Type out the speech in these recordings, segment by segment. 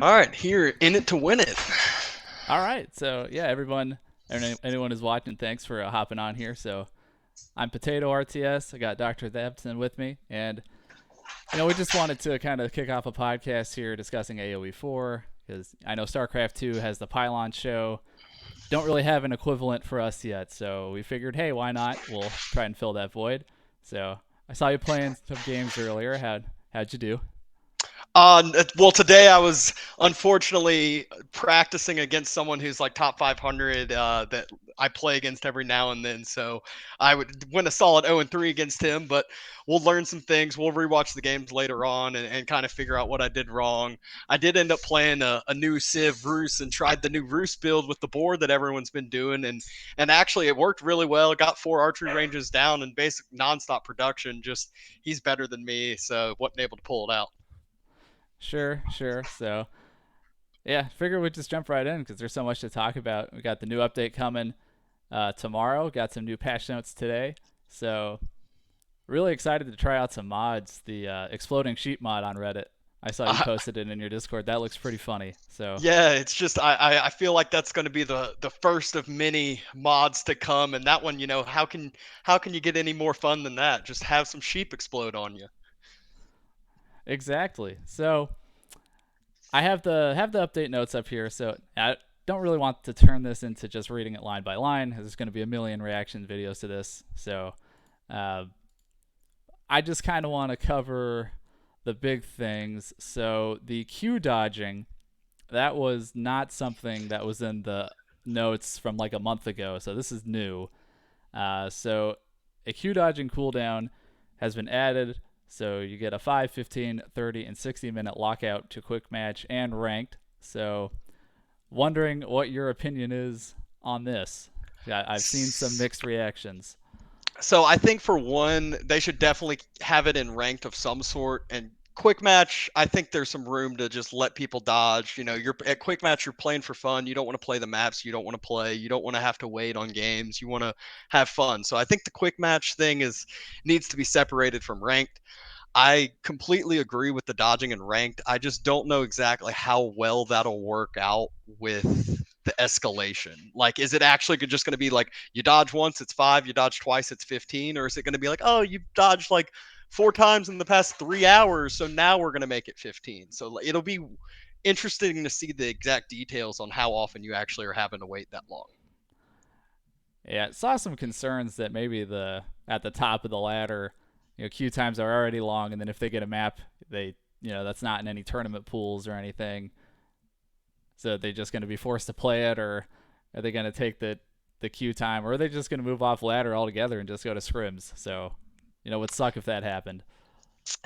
All right, here in it to win it. All right, so yeah, everyone, anyone who's watching, thanks for hopping on here. So I'm Potato RTS. I got DrDabston with me, and we just wanted to kind of kick off a podcast here discussing AOE4 because I know StarCraft 2 has the Pylon show. Don't really have an equivalent for us yet, so we figured, hey, why not? We'll try and fill that void. So I saw you playing some games earlier. How'd you do? Well, today I was unfortunately practicing against someone who's like top 500 that I play against every now and then. So I would win a solid 0-3 against him, but we'll learn some things. We'll rewatch the games later on and kind of figure out what I did wrong. I did end up playing a new Civ ruse and tried the new ruse build with the board that everyone's been doing, and actually it worked really well. Got 4 archery ranges down and basic nonstop production. Just he's better than me, so wasn't able to pull it out. Sure, sure. So yeah, figure we'd just jump right in because there's so much to talk about. We got the new update coming tomorrow. Got some new patch notes today. So really excited to try out some mods. The exploding sheep mod on Reddit. I saw you Uh, posted it in your Discord. That looks pretty funny. So Yeah, it's just I feel like that's going to be the first of many mods to come, and that one, how can you get any more fun than that? Just have some sheep explode on you. exactly. So I have the update notes up here. So I don't really want to turn this into just reading it line by line. There's going to be a million reaction videos to this. So uh, I just kind of want to cover the big things. So the Q dodging, that was not something that was in the notes from like a month ago. So this is new. So a Q dodging cooldown has been added. So you get a 5, 15, 30, and 60-minute lockout to quick match and ranked. So wondering what your opinion is on this. Yeah, I've seen some mixed reactions. So I think for one, they should definitely have it in ranked of some sort. And quick match, I think there's some room to just let people dodge. You're at quick match, you're playing for fun. You don't want to play the maps you don't want to play. You don't want to have to wait on games. You want to have fun. So I think the quick match thing is needs to be separated from ranked. I completely agree with the dodging and ranked. I just don't know exactly how well that'll work out with the escalation. Like, is it actually just going to be like you dodge once, it's 5, you dodge twice, it's 15? Or is it going to be like, oh, you've dodged like 4 times in the past 3 hours, so now we're going to make it 15? So it'll be interesting to see the exact details on how often you actually are having to wait that long. Yeah, saw some concerns that maybe the at the top of the ladder, queue times are already long, and then if they get a map, they that's not in any tournament pools or anything, so they're just going to be forced to play it, or are they going to take the queue time, or are they just going to move off ladder altogether and just go to scrims? So, it would suck if that happened.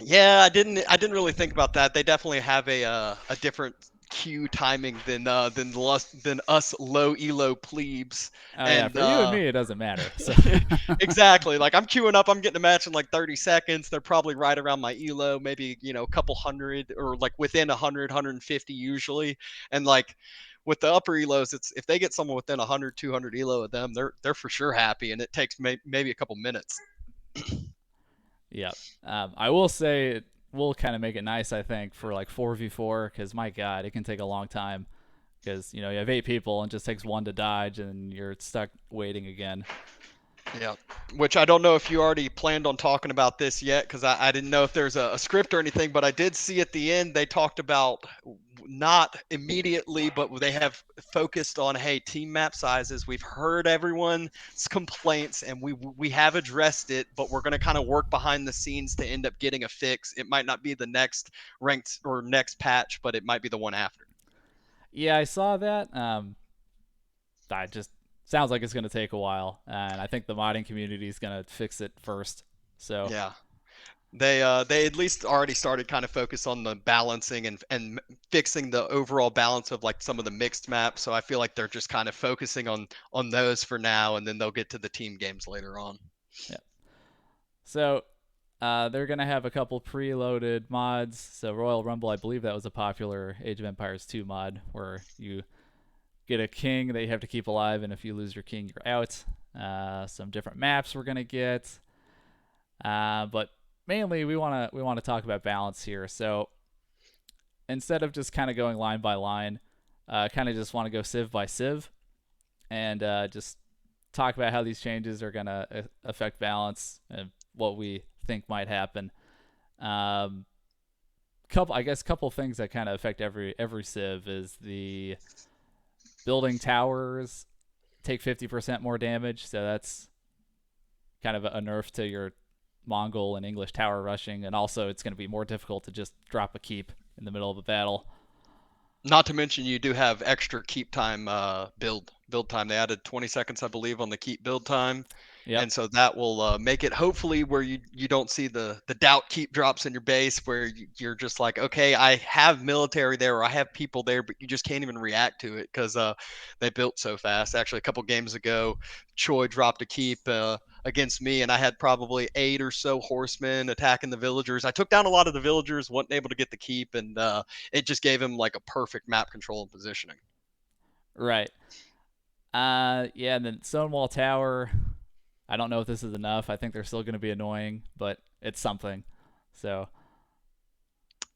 Yeah, I didn't really think about that. They definitely have a different queue timing than us low elo plebes. Oh yeah, And for you and me, it doesn't matter. So exactly, like I'm queuing up, I'm getting a match in like 30 seconds. They're probably right around my elo, maybe, a couple hundred or like within 100, 150 usually. And like with the upper elos, it's if they get someone within 100, 200 elo of them, they're for sure happy, and it takes maybe a couple minutes. yeah, I will say it will kind of make it nice, I think, for like 4v4, because my god, it can take a long time because you have 8 people and it just takes one to dodge and you're stuck waiting again. Yeah, which I don't know if you already planned on talking about this yet, because I didn't know if there's a script or anything, but I did see at the end they talked about not immediately, but they have focused on, hey, team map sizes. We've heard everyone's complaints and we have addressed it, but we're going to kind of work behind the scenes to end up getting a fix. It might not be the next ranked or next patch, but it might be the one after. Yeah, I saw that. I just sounds like it's going to take a while, and I think the modding community is going to fix it first. So Yeah. They at least already started kind of focus on the balancing and fixing the overall balance of like some of the mixed maps. So I feel like they're just kind of focusing on those for now, and then they'll get to the team games later on. yeah, so they're gonna have a couple preloaded mods. So Royal Rumble, I believe that was a popular Age of Empires 2 mod where you get a king that you have to keep alive, and if you lose your king, you're out. Some different maps we're gonna get, but mainly we wanna talk about balance here. So instead of just kind of going line by line, kind of just want to go sieve by sieve and just talk about how these changes are going to affect balance and what we think might happen. Um, couple things that kind of affect every civ is the building towers take 50% more damage, so that's kind of a nerf to your Mongol and English tower rushing, and also it's going to be more difficult to just drop a keep in the middle of a battle. Not to mention you do have extra keep time build time. They added 20 seconds, I believe, on the keep build time. Yep. And so that will make it hopefully where you don't see the doubt keep drops in your base where you're just like, okay, I have military there or I have people there, but you just can't even react to it because they built so fast. Actually, a couple games ago, Choi dropped a keep against me, and I had probably 8 or so horsemen attacking the villagers. I took down a lot of the villagers, wasn't able to get the keep, and it just gave him like a perfect map control and positioning. Right. Yeah, and then Stonewall Tower. I don't know if this is enough. I think they're still going to be annoying, but it's something. So,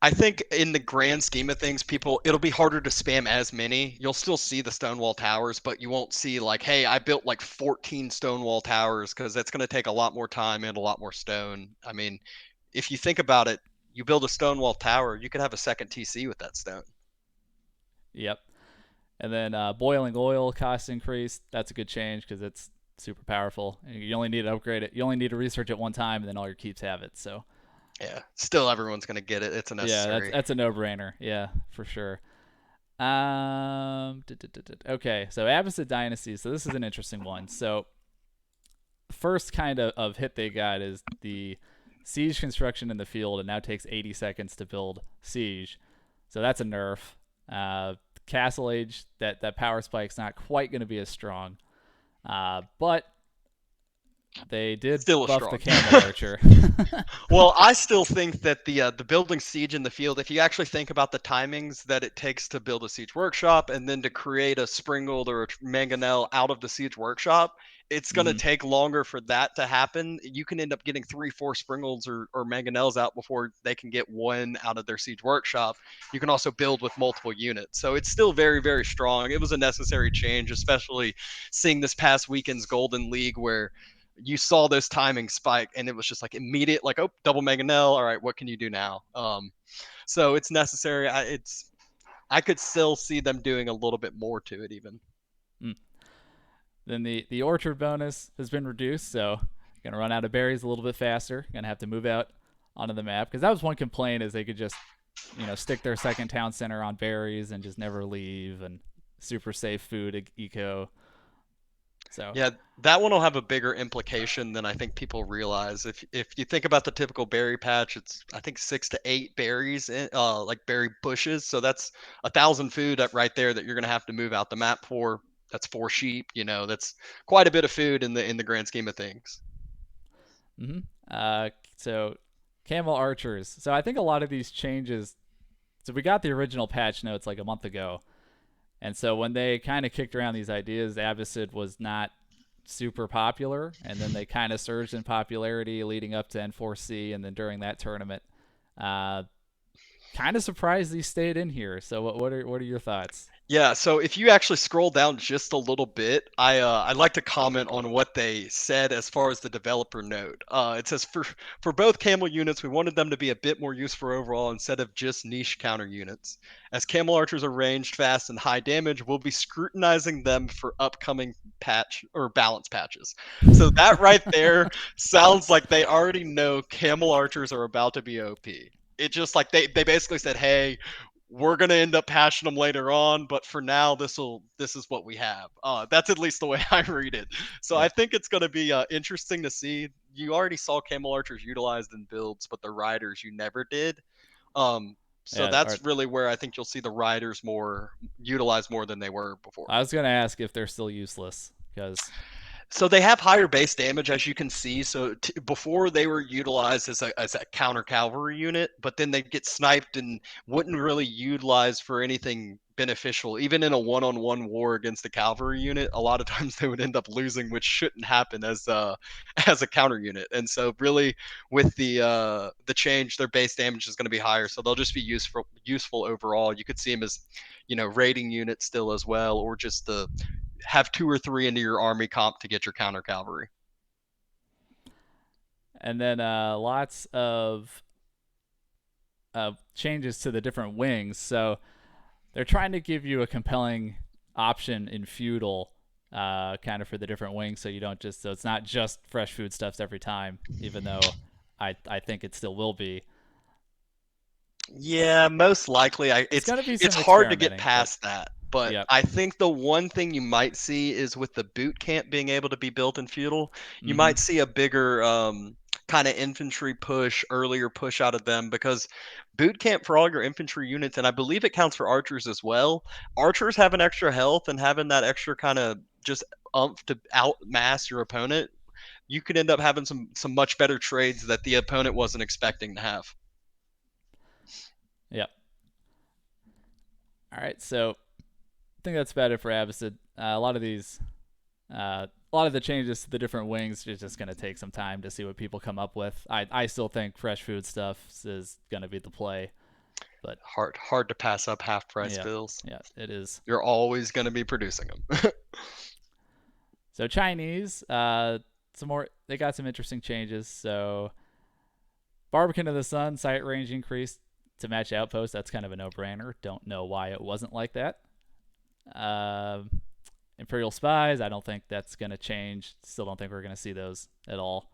I think in the grand scheme of things, it'll be harder to spam as many. You'll still see the Stonewall Towers, but you won't see like, hey, I built like 14 Stonewall Towers because that's going to take a lot more time and a lot more stone. I mean, if you think about it, you build a Stonewall Tower, you could have a second TC with that stone. yep. And then boiling oil cost increase. That's a good change because it's super powerful. You only need to upgrade it. You only need to research it one time, and then all your keeps have it. So Yeah, still everyone's going to get it. It's a yeah, that's necessary. that's a no brainer. Yeah, for sure. Okay, so Abbasid Dynasty. So this is an interesting one. So first kind of hit they got is the siege construction in the field. It now takes 80 seconds to build siege. So that's a nerf. Castle Age, that power spike's not quite going to be as strong. But they did Still a buff the strong. camel archer. Well, I still think that the building siege in the field, if you actually think about the timings that it takes to build a siege workshop and then to create a springald or a mangonel out of the siege workshop, it's going to Mm-hmm. take longer for that to happen. You can end up getting 3, 4 springolds or mangonels out before they can get one out of their siege workshop. You can also build with multiple units, so it's still very, very strong. It was a necessary change, especially seeing this past weekend's Golden League where you saw this timing spike and it was just like immediate, like, oh, double mangonel, all right, what can you do now? So it's necessary. I could still see them doing a little bit more to it even. Mm. Then the orchard bonus has been reduced, so you're gonna run out of berries a little bit faster. You're gonna have to move out onto the map because that was one complaint is they could just stick their second town center on berries and just never leave and super safe food eco. So Yeah, that one will have a bigger implication than I think people realize. If you think about the typical berry patch, it's I think 6 to 8 berries, like berry bushes. So that's 1,000 food right there that you're gonna have to move out the map for. That's 4 sheep. That's quite a bit of food in the grand scheme of things. mm-hmm. So camel archers. So I think a lot of these changes. So we got the original patch notes like a month ago, and so when they kind of kicked around these ideas, Abbasid was not super popular, and then they kind of surged in popularity leading up to N4C, and then during that tournament, uh, kind of surprised these stayed in here. So what are your thoughts? Yeah, so if you actually scroll down just a little bit, I'd like to comment on what they said as far as the developer note. It says for both camel units, we wanted them to be a bit more useful overall instead of just niche counter units. As camel archers are ranged, fast, and high damage, we'll be scrutinizing them for upcoming patch or balance patches. So that right there sounds like they already know camel archers are about to be OP. It just like they basically said, hey, we're gonna end up patching them later on, but for now, this is what we have. That's at least the way I read it. So I Yeah, think it's gonna be interesting to see. You already saw camel archers utilized in builds, but the riders you never did. So yeah. that's really where I think you'll see the riders more utilized more than they were before. I was gonna ask if they're still useless because So they have higher base damage, as you can see. So before they were utilized as a counter cavalry unit, but then they'd get sniped and wouldn't really utilize for anything beneficial. Even in a one-on-one war against the cavalry unit, a lot of times they would end up losing, which shouldn't happen as as a counter unit. And so really with the change, their base damage is going to be higher, so they'll just be useful overall. You could see them as, raiding units still as well, or just the have 2 or 3 into your army comp to get your counter cavalry. And then lots of changes to the different wings. So they're trying to give you a compelling option in feudal, kind of for the different wings, so you don't just so it's not just fresh foodstuffs every time, even though I think it still will be. Yeah, most likely. It's gonna be It's some hard to get experimenting, but past that. But yep. I think the one thing you might see is with the boot camp being able to be built in feudal, you Mm-hmm. might see a bigger kind of infantry push, earlier push out of them, because boot camp for all your infantry units, and I believe it counts for archers as well. Archers have an extra health, and having that extra kind of just umph to outmass your opponent, you could end up having some much better trades that the opponent wasn't expecting to have. Yep. All right, so I think that's about it for Abbasid. A lot of these, a lot of the changes to the different wings is just going to take some time to see what people come up with. I still think fresh food stuff is going to be the play, but Hard to pass up half price yeah, bills. yeah, it is. You're always going to be producing them. So Chinese, some more. They got some interesting changes. So Barbican of the Sun sight range increased to match outpost. That's kind of a no-brainer. Don't know why it wasn't like that. Um, Imperial Spies, I don't think that's going to change. Still don't think we're going to see those at all.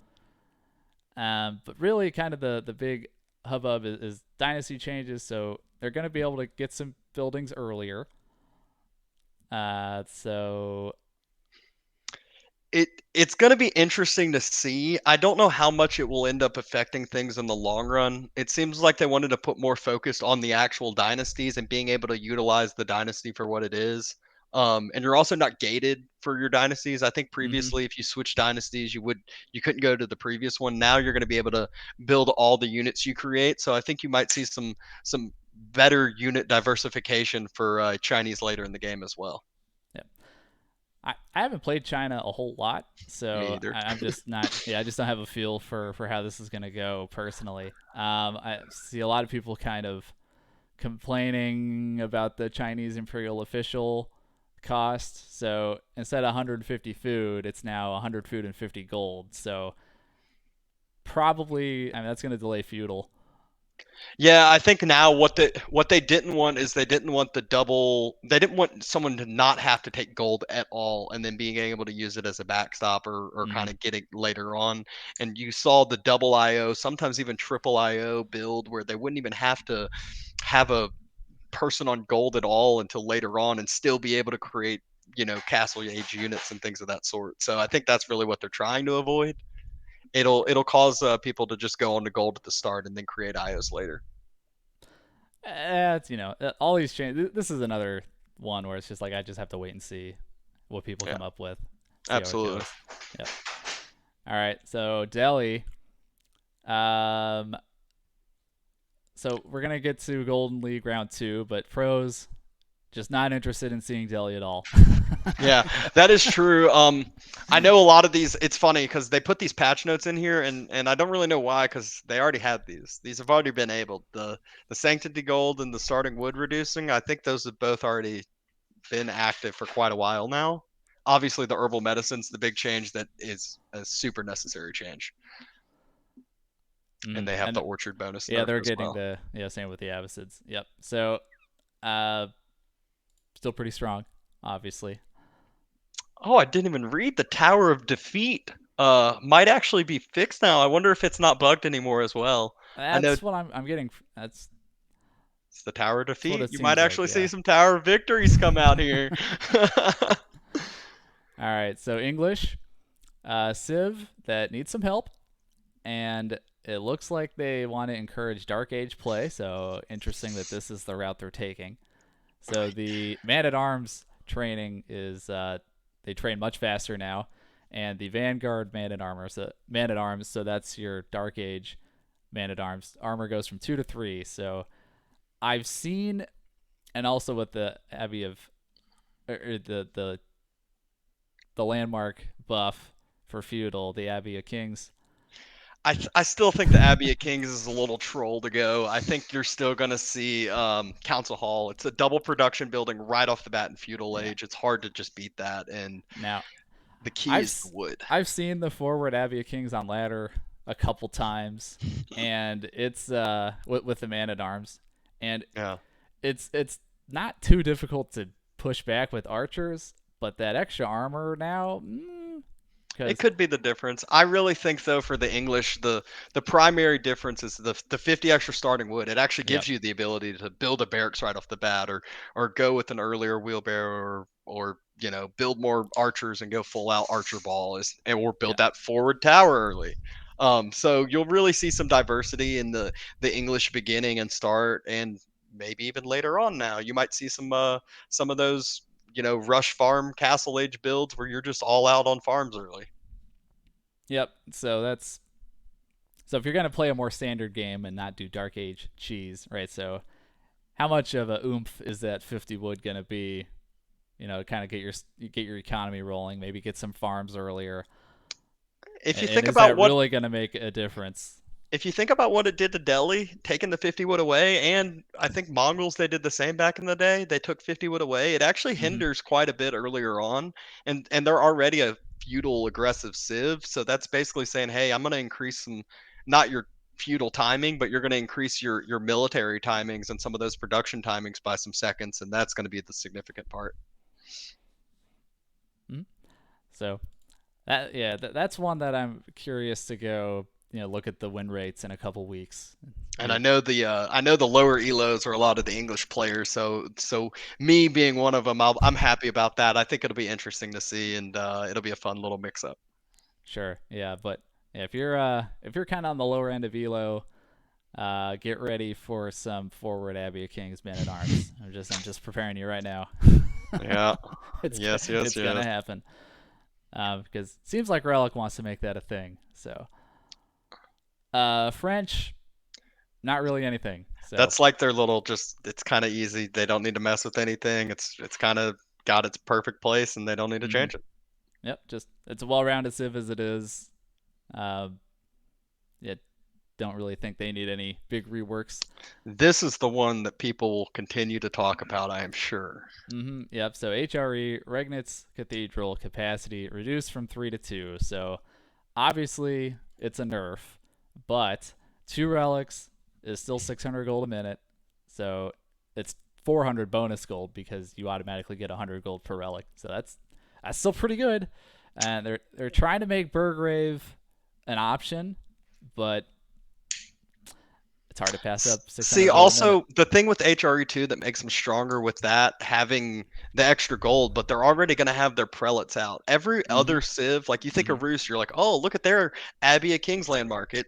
But really, kind of the big hubbub is Dynasty changes. So they're going to be able to get some buildings earlier. So it's going to be interesting to see. I don't know how much it will end up affecting things in the long run. It seems like they wanted to put more focus on the actual dynasties and being able to utilize the dynasty for what it is. And you're also not gated for your dynasties. I think mm-hmm. previously, if you switch dynasties, you couldn't go to the previous one. Now you're going to be able to build all the units you create. So I think you might see some better unit diversification for Chinese later in the game as well. I haven't played China a whole lot, Me so either. I'm just not. Yeah, I just don't have a feel for how this is gonna go personally. I see a lot of people kind of complaining about the Chinese imperial official cost. So instead of 150 food, it's now 100 food and 50 gold. So probably, I mean, that's gonna delay feudal. Yeah, I think now what they didn't want is they didn't want the double. They didn't want someone to not have to take gold at all, and then being able to use it as a backstop or Mm-hmm. kind of get it later on. And you saw the double IO, sometimes even triple IO build where they wouldn't even have to have a person on gold at all until later on, and still be able to create castle age units and things of that sort. So I think that's really what they're trying to avoid. It'll cause people to just go on to gold at the start and then create IOs later. It's all these changes. This is another one where it's just like I just have to wait and see what people Yeah, come up with, see how it absolutely. goes. Yep. All right, so Delhi. Um, so we're gonna get to Golden League round 2, but pros just not interested in seeing Delhi at all. Yeah, that is true. I know a lot of these. It's funny because they put these patch notes in here, and I don't really know why, because they already had these. These have already been enabled. The Sanctity Gold and the Starting Wood Reducing. I think those have both already been active for quite a while now. Obviously, the herbal medicine's the big change that is a super necessary change, and they have And the Orchard bonus yeah, nerf they're as getting well. the same with the Abbasids. Yep. So, uh, still pretty strong, obviously. Oh, I didn't even read the Tower of Defeat. Might actually be fixed now. I wonder if it's not bugged anymore as well. I know That's what I'm getting. it's the Tower of That's what Defeat. it You might seems like. actually see Yeah. some Tower of Victories come out here. All right. So English, Civ that needs some help, and it looks like they want to encourage Dark Age play. So interesting that this is the route they're taking. So the Man at Arms training is they train much faster now, and the Vanguard Man at Arms. So that's your Dark Age Man at Arms. Armor goes from 2 to 3. So I've seen and also with the Abbey of the landmark buff for feudal, the Abbey of Kings. I still think the Abbey of Kings is a little troll to go. I think you're still going to see Council Hall. It's a double production building right off the bat in Feudal Yeah. Age. It's hard to just beat that. And Now, the key I've is the wood. I've seen the forward Abbey of Kings on ladder a couple times, and it's with the man at arms, and Yeah. it's not too difficult to push back with archers, but that extra armor now, It because could be the difference. I really think though for the English, the primary difference is the 50 extra starting wood. It actually yep, gives you the ability to build a barracks right off the bat, or go with an earlier wheelbarrow, or build more archers and go full out archer ball, or yeah, build that forward tower early. So you'll really see some diversity in the English beginning and start, and maybe even later on. Now you might see some of those rush farm castle age builds where you're just all out on farms early. yep. So if you're gonna play a more standard game and not do Dark Age cheese, right? So how much of a oomph is that 50 wood gonna be? Kind of get your economy rolling, maybe get some farms earlier, If you and think is about that what really gonna make a difference? if you think about what it did to Delhi, taking the 50 wood away, and I think Mongols, they did the same back in the day. They took 50 wood away. It actually Mm-hmm. hinders quite a bit earlier on, and they're already a feudal aggressive civ. So that's basically saying, hey, I'm going to increase some, not your feudal timing, but you're going to increase your military timings and some of those production timings by some seconds, and that's going to be the significant part. Mm-hmm. So that's one that I'm curious to go. Look at the win rates in a couple weeks. And I know the lower elos are a lot of the English players, so me being one of them, I'm happy about that. I think it'll be interesting to see, and it'll be a fun little mix up. Sure, yeah, but yeah, if you're kind of on the lower end of elo, get ready for some forward Abbey of Kings men at arms. I'm just preparing you right now. Yeah. it's Yes. Yes. it's gonna Yes. happen, because it seems like Relic wants to make that a thing. So French, not really anything. So That's like their little just. It's kind of easy. They don't need to mess with anything. It's kind of got its perfect place, and they don't need to mm-hmm. change it. Yep, just it's a well-rounded civ as it is. Um, yeah, don't really think they need any big reworks. This is the one that people will continue to talk about, I am sure. Mm-hmm. Yep. So HRE Regnet's Cathedral capacity reduced from 3 to 2. So obviously it's a nerf, but 2 relics is still 600 gold a minute. So it's 400 bonus gold because you automatically get 100 gold per relic. So that's still pretty good. And they're trying to make Burgrave an option, but it's hard to pass up 600 See, gold a minute. also the thing with HRE2 that makes them stronger with that having the extra gold, but they're already going to have their prelates out. Every Mm-hmm. other civ, like you think Mm-hmm. of Ruse, you're like, oh, look at their Abbey of Kings landmark. It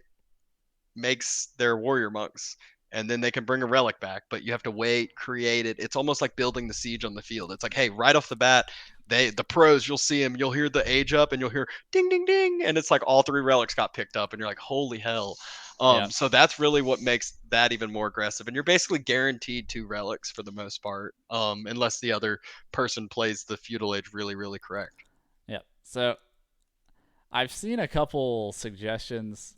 makes their warrior monks, and then they can bring a relic back, but you have to wait, create it. It's almost like building the siege on the field. It's like, hey, right off the bat, the pros, you'll see them, you'll hear the age up, and you'll hear ding ding ding, and it's like all three relics got picked up, and you're like, holy hell. Yeah. So that's really what makes that even more aggressive, and you're basically guaranteed 2 relics for the most part, unless the other person plays the feudal age really really correct. Yeah. So I've seen a couple suggestions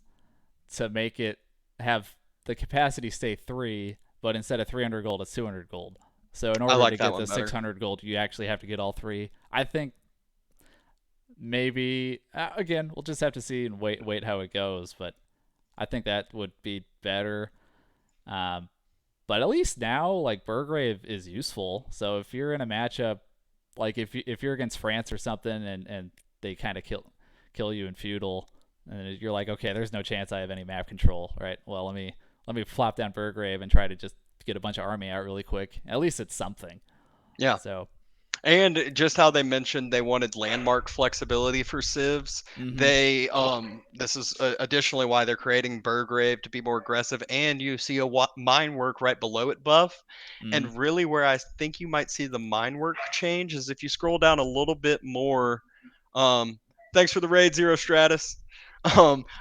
to make it have the capacity stay 3, but instead of 300 gold, it's 200 gold. So in I order to like that get one the better. 600 gold, you actually have to get all 3. I think maybe again, we'll just have to see and wait how it goes, but I think that would be better. Um, but at least now, like Burgrave is useful. So if you're in a matchup, like if you're against France or something, and they kind of kill you in feudal, and you're like, okay, there's no chance I have any map control, right? Well, let me flop down Burgrave and try to just get a bunch of army out really quick. At least it's something. Yeah. So, And just how they mentioned they wanted landmark flexibility for civs, mm-hmm, they this is additionally why they're creating Burgrave to be more aggressive, and you see a mine work right below it buff. mm-hmm. And really, where I think you might see the mine work change is if you scroll down a little bit more. Um, Thanks for the raid, Zero Stratus.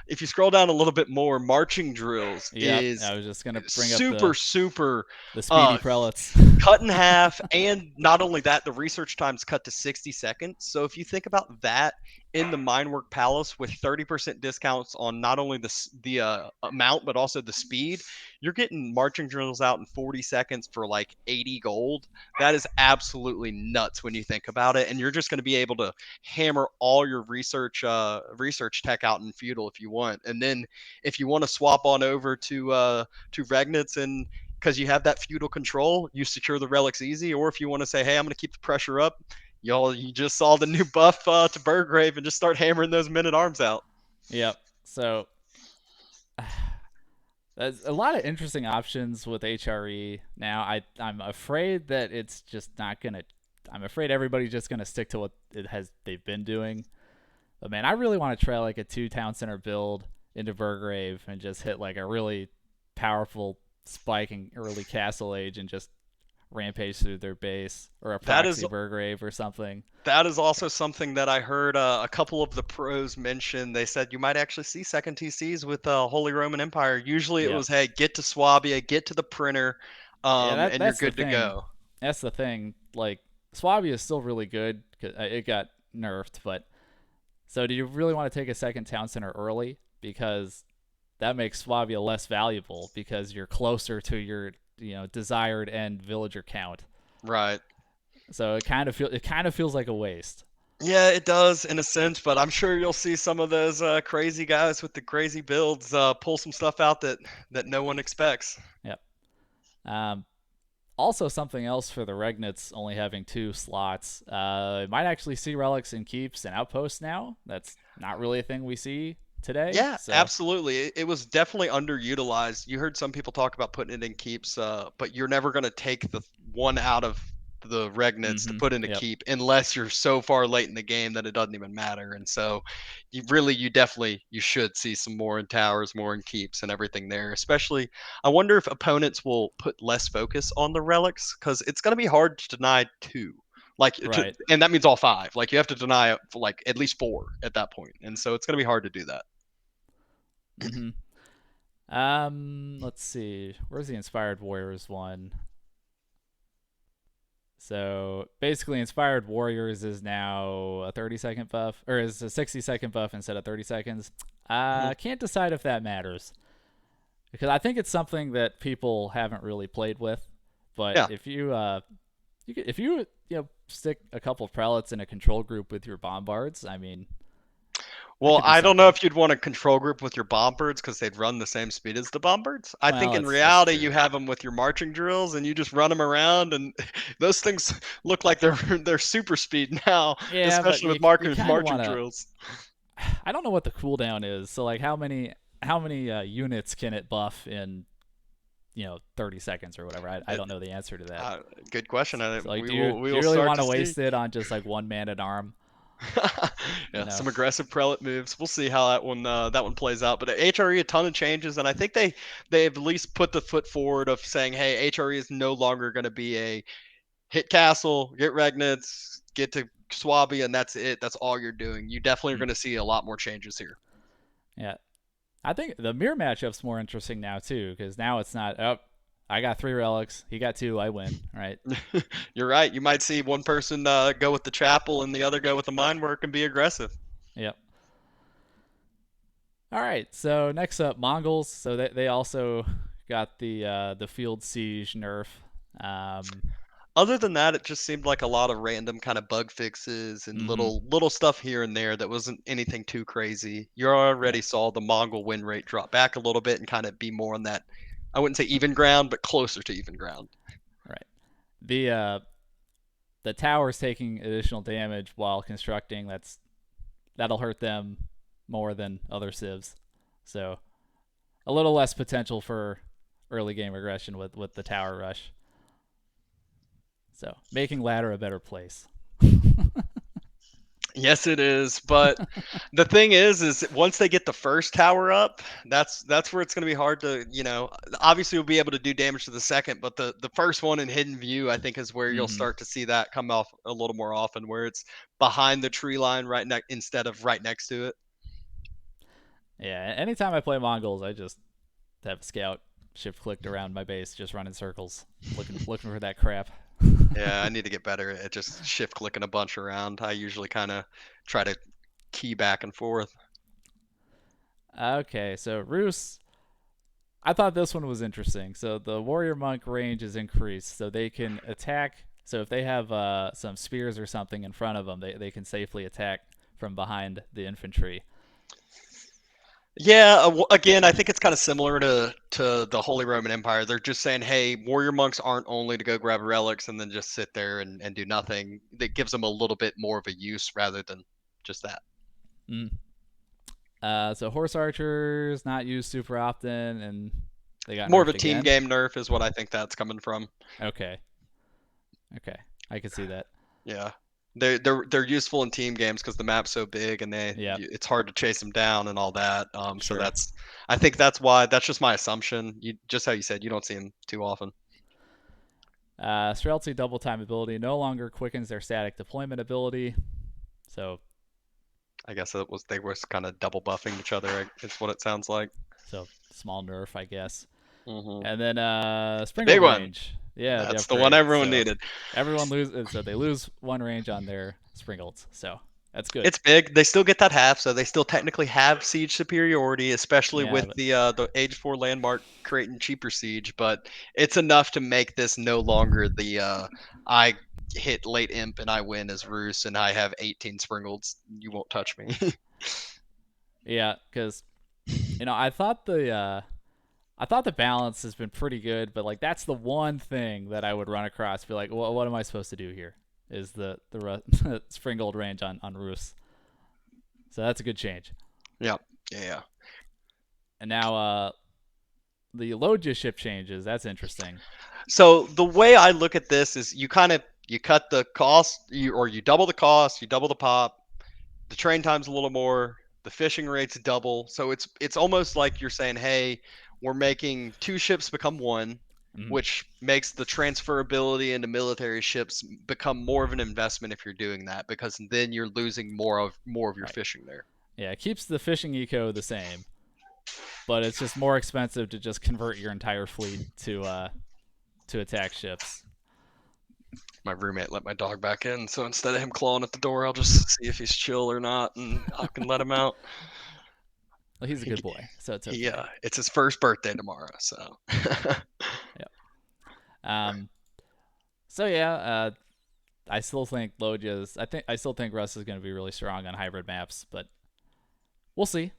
If you scroll down a little bit more, marching drills Yep, is I was just gonna bring up super the speedy uh prelates. cut in half, and not only that, the research time's cut to 60 seconds. So if you think about that in the Minework Palace with 30% discounts on not only the amount but also the speed, you're getting marching drills out in 40 seconds for like 80 gold. That is absolutely nuts when you think about it, and you're just going to be able to hammer all your research tech out in feudal if you want. And then if you want to swap on over to Regnets, and because you have that feudal control, you secure the relics easy. Or if you want to say, hey, I'm going to keep the pressure up, you just saw the new buff to Burgrave and just start hammering those men at arms out. Yep. So there's a lot of interesting options with HRE now. I'm afraid that it's just not gonna. I'm afraid everybody's just gonna stick to what they've been doing. But man, I really want to try like a 2 town center build into Burgrave and just hit like a really powerful spike in early Castle Age and just rampage through their base, or a That is proxy Burgrave or something. that is also something that I heard a couple of the pros mention. They said you might actually see second TCs with Holy Roman Empire. Usually it Yep. was, hey, get to Swabia, get to the printer, Yeah, and you're that's the good to thing. go. That's the thing. Like Swabia is still really good. 'Cause it got nerfed, but so do you really want to take a second town center early? Because that makes Swabia less valuable because you're closer to your desired end villager count. Right. So it kind of feels like a waste. Yeah, it does in a sense, but I'm sure you'll see some of those crazy guys with the crazy builds pull some stuff out that no one expects. Yep. Um, Also, something else for the Regnets only having 2 slots. Might actually see relics and keeps and outposts now. That's not really a thing we see today. Yeah, So, absolutely. It was definitely underutilized. You heard some people talk about putting it in keeps, but you're never going to take the one out of the Regnets to put in a yep. keep unless you're so far late in the game that it doesn't even matter. And so, you should see some more in towers, more in keeps, and everything there. Especially, I wonder if opponents will put less focus on the relics because it's going to be hard to deny two. Right. And that means all five. Like you have to deny like at least four at that point, and so it's going to be hard to do that. Mm-hmm. Let's see. Where's the Inspired Warriors one? So basically, Inspired Warriors is now a 30-second buff, or is a 60-second buff instead of 30 seconds. Mhm. Can't decide if that matters because I think it's something that people haven't really played with. But Yeah. if you stick a couple of prelates in a control group with your bombards, I mean, that Well, could be I don't know something. if you'd want a control group with your bombards because they'd run the same speed as the bombards. I Well, think in that's reality, true. you have them with your marching drills and you just run them around, and those things look like they're super speed now, Yeah, but especially with you kind of marching want to. drills. I don't know what the cooldown is. So like, how many units can it buff in 30 seconds or whatever? I Uh, don't know the answer to that. Good question. So like, We do will you really start want to to see. waste it on just like one man at arm? You Yeah, know. some aggressive prelate moves. We'll see how that one plays out. But HRE, a ton of changes, and I think they've at least put the foot forward of saying, hey, HRE is no longer going to be a hit castle, get Regnets, get to Swabia, and that's it. That's all you're doing. You definitely are Hmm. going to see a lot more changes here. Yeah, I think the mirror matchup's more interesting now too because now it's not. Oh, I got 3 relics. He got 2. I win. Right. You're right. You might see one person go with the chapel and the other go with the mine work and be aggressive. Yep. All right. So next up, Mongols. So they also got the field siege nerf. Um, Other than that, it just seemed like a lot of random kind of bug fixes and mm-hmm. little stuff here and there that wasn't anything too crazy. You Yeah. already saw the Mongol win rate drop back a little bit and kind of be more on that, I wouldn't say even ground, but closer to even ground. Right. The towers taking additional damage while constructing. That'll hurt them more than other civs. So a little less potential for early game regression with the tower rush. So making ladder a better place. Yes, it is. But the thing is once they get the first tower up, that's where it's going to be hard to, obviously we'll be able to do damage to the second, but the first one in hidden view, I think, is where you'll Mm-hmm. start to see that come off a little more often, where it's behind the tree line instead of right next to it. Yeah, anytime I play Mongols, I just have a scout shift clicked around my base, just running circles, looking for that crap. Yeah, I need to get better at just shift clicking a bunch around. I usually kind of try to key back and forth. Okay, so ruse. I thought this one was interesting. So the warrior monk range is increased, so they can attack. So if they have some spears or something in front of them, they can safely attack from behind the infantry. Yeah, again, I think it's kind of similar to the Holy Roman Empire. They're just saying, hey, warrior monks aren't only to go grab relics and then just sit there and do nothing. That gives them a little bit more of a use rather than just that. Mm. So horse archers not used super often, and they got More of a nerfed team again. game nerf is what I think that's coming from. Okay, okay, I can see that. Yeah. They're useful in team games because the map's so big and Yep, it's hard to chase them down and all that. So sure. I think that's why that's just my assumption. You just how you said you don't see them too often. Streltsy double time ability no longer quickens their static deployment ability. So I guess it was they were kind of double buffing each other. Is what it sounds like. small nerf, I guess. Hmm. And then The Sprinkled big one. range. Yeah, the That's the one upgrade. everyone So needed. everyone loses. So they lose one range on their Sprinkled. So that's good. It's big. They still get that half, so they still technically have siege superiority, especially Yeah, with but the Age 4 landmark creating cheaper siege. But it's enough to make this no longer the I hit late imp and I win as Roos and I have 18 Springolds. You won't touch me. yeah, because I thought the balance has been pretty good, but like that's the one thing that I would run across. Be like, what am I supposed to do here? Is the Sprinkled range on Roos. So that's a good change. Yeah, yeah. And now the load just ship changes. That's interesting. So the way I look at this is you cut the cost, or you double the cost, you double the pop. The train time's a little more. The fishing rate's double. So it's almost like you're saying, hey, we're making two ships become one, Mhm. which makes the transferability into military ships become more of an investment if you're doing that, because then you're losing more of your Right. fishing there. Yeah, it keeps the fishing eco the same, but it's just more expensive to just convert your entire fleet to attack ships. My roommate let my dog back in, so instead of him clawing at the door, I'll just see if he's chill or not, and I can let him out. Well, he's a He, good boy, so it's okay. it's his first birthday tomorrow, so. Yep. Um. So yeah, I still think Loja's. I still think Russ is going to be really strong on hybrid maps, but we'll see.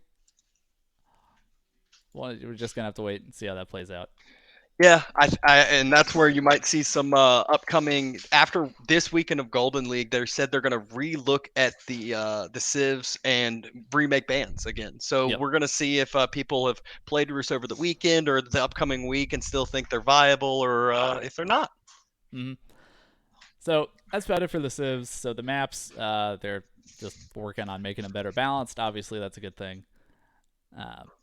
Well, we're just gonna have to wait and see how that plays out. Yeah, and that's where you might see some upcoming after this weekend of Golden League. They said they're going to relook at the sieves and remake bans again. So Yep. we're going to see if people have played Rus over the weekend or the upcoming week and still think they're viable, or if they're not. Mm-hmm. So that's about it for the civs. So the maps, they're just working on making them better balanced. Obviously, that's a good thing. Uh, yeah.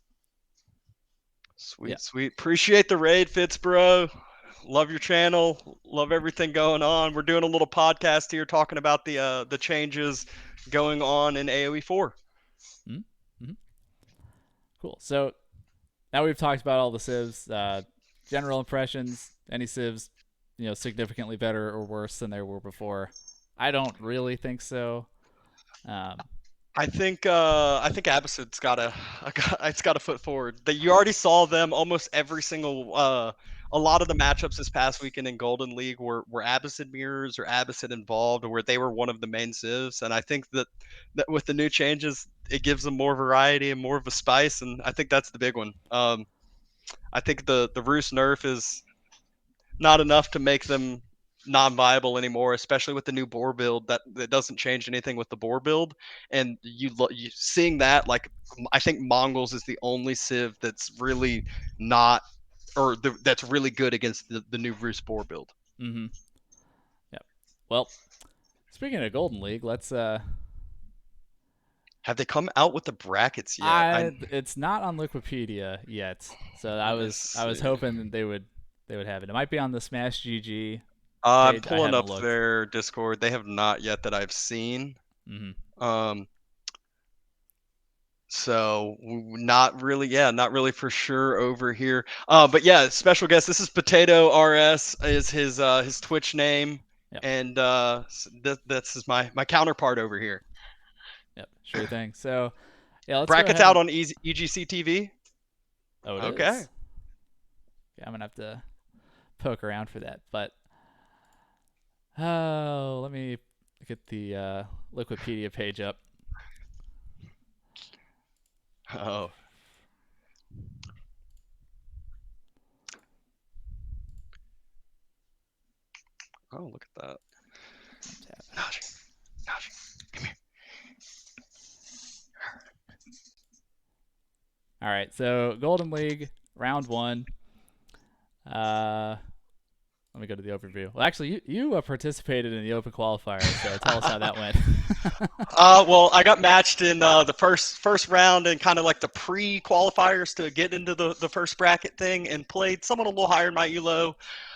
Sweet, sweet. Appreciate the raid, Fitz, bro. Love your channel. Love everything going on. We're doing a little podcast here talking about the changes going on in AOE4. Mm-hmm. Cool. So now we've talked about all the civs. General impressions. Any civs, significantly better or worse than they were before? I don't really think so. Um, I think Abbasid's got it's got a foot forward. That you already saw them almost every single a lot of the matchups this past weekend in Golden League were Abbasid mirrors or Abbasid involved, or where they were one of the main civs. And I think that with the new changes, it gives them more variety and more of a spice. And I think that's the big one. I think the Roos nerf is not enough to make them non-viable anymore, especially with the new boar build. That doesn't change anything with the boar build, and you seeing that, like, I think Mongols is the only civ that's really not, that's really good against the new Roost boar build. mm-hmm. Yep. Well, speaking of Golden League, let's Have they come out with the brackets yet? I it's not on Wikipedia yet, so I was See. hoping that they would have it. It might be on the Smash GG I'm page. I pulling haven't up looked. their Discord. They have not yet that I've seen. Hmm. Um, So not really, yeah, not really for sure over here. But yeah, special guest. This is Potato RS is his Twitch name, Yep. and that's is my counterpart over here. Yep. Sure thing. So yeah, let's go Brackets ahead out and. on EGCTV. Oh, it Okay. is. Okay, I'm gonna have to poke around for that, but oh, let me get the Liquipedia page up. Oh. Oh, look at that. Tap. Najee, Najee, come here. All right, so Golden League round 1. Let me go to the overview. Well, actually, you participated in the Open Qualifier, so tell us how that went. Well, I got matched in the first round and kind of like the pre-qualifiers to get into the first bracket thing, and played someone a little higher in my elo.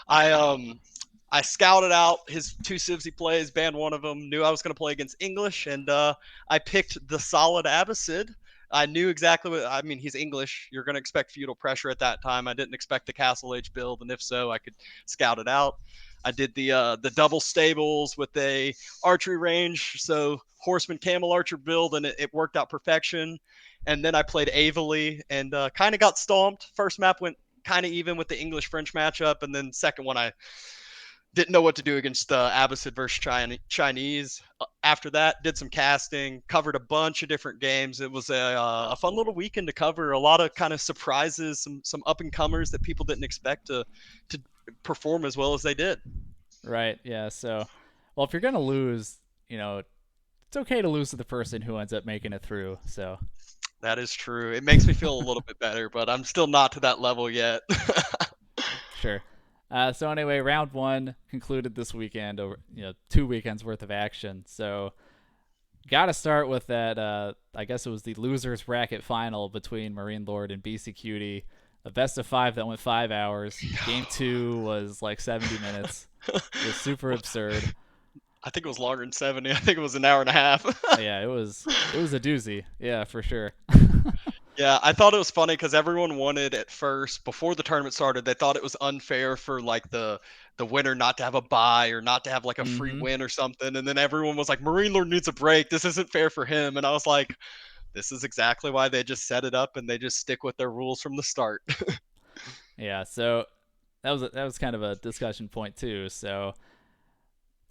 I scouted out his two civs he plays, banned one of them, knew I was going to play against English, and I picked the solid Abbasid. I knew exactly what I mean. He's English. You're going to expect feudal pressure at that time. I didn't expect the Castle Age build, and if so, I could scout it out. I did the double stables with a archery range, so horseman camel archer build, and it worked out perfection. And then I played Avely and kind of got stomped. First map went kind of even with the English French matchup, and then second one I didn't know what to do against Abbasid versus Chinese. After that, did some casting, covered a bunch of different games. It was a fun little weekend to cover. A lot of kind of surprises, some up and comers that people didn't expect to perform as well as they did. Right. Yeah. So, well, if you're gonna lose, it's okay to lose to the person who ends up making it through. So. That is true. It makes me feel a little bit better, but I'm still not to that level yet. Sure. So anyway, round 1 concluded this weekend over 2 weekends worth of action. So got to start with that. I guess it was the losers bracket final between Marine Lord and BC Cutie. A best of 5 that went 5 hours. Game 2 was like 70 minutes. It was super absurd. I think it was longer than 70. I think it was an hour and a half. Yeah, it was a doozy. Yeah, for sure. Yeah, I thought it was funny because everyone wanted at first, before the tournament started, they thought it was unfair for like the winner not to have a bye or not to have like a free Mm-hmm. win or something. And then everyone was like, Marine Lord needs a break. This isn't fair for him. And I was like, this is exactly why they just set it up and they just stick with their rules from the start. Yeah, so that was kind of a discussion point too. So